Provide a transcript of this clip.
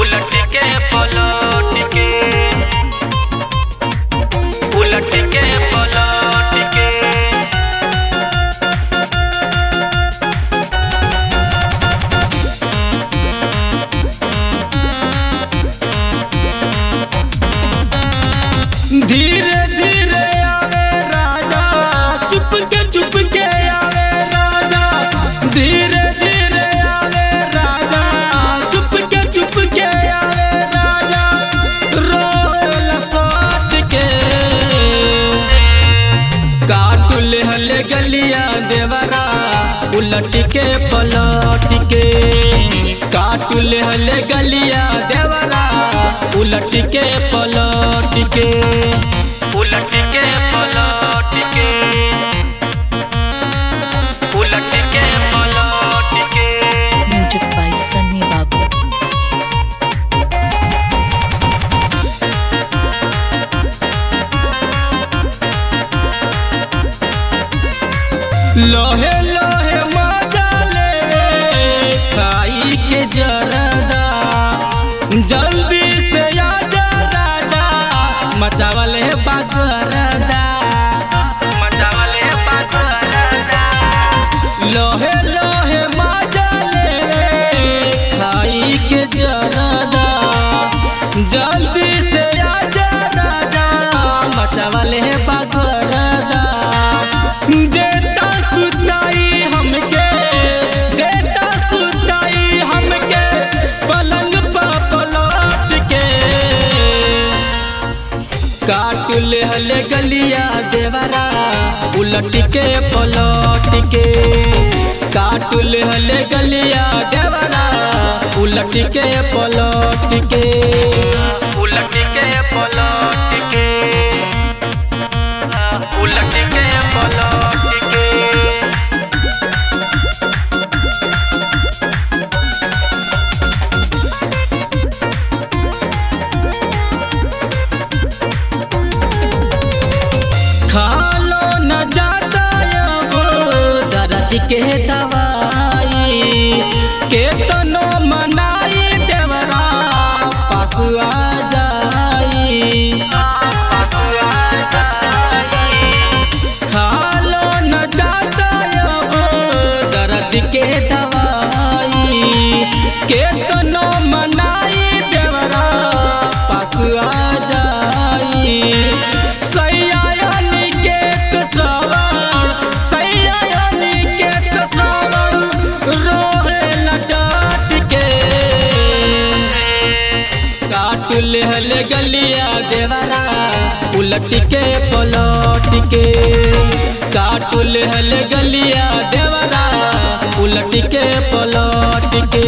उलट के पलट के उलट के पलट के धीरे धीरे आवे राजा चुप के आवे राजा धीरे धीरे आवे राजा चुप के आवे राजा रोला साथ के काटुल हले गलिया देवरा उलट के पलट के काटुल हले गलिया देवरा उलट के पलट के उलट के पलट के उलट के पलट के म्यूजिक बाय सन्नी बाबू। लोहे लोहे मजा ले खाई के जरदा जल्दी से आजा राजा मचावल है बागरदा मचावल है बागरदा लोहे लोहे मजा ले खाई के जरदा जल्दी से आजा राजा मचावल है बागरदा देता सुताई हमके देता सुताई हमके पलंग पर पलट के काटुल हले गलिया देवरा उलट के पलट के काटुल हले गलिया देवरा उलट के पलट के उलट के पलट के उलट के पलट के खालो न जाता वो दर्द के दवाई के तनो मनाई देवरा पास आ जाई खालो न जाता वो दर्द के दवाई के तनो मनाई देवरा पास आ जाई काटुल हले गलिया देवरा उलट के पलट के काटुल हले गलिया देवरा उलट के पलट के।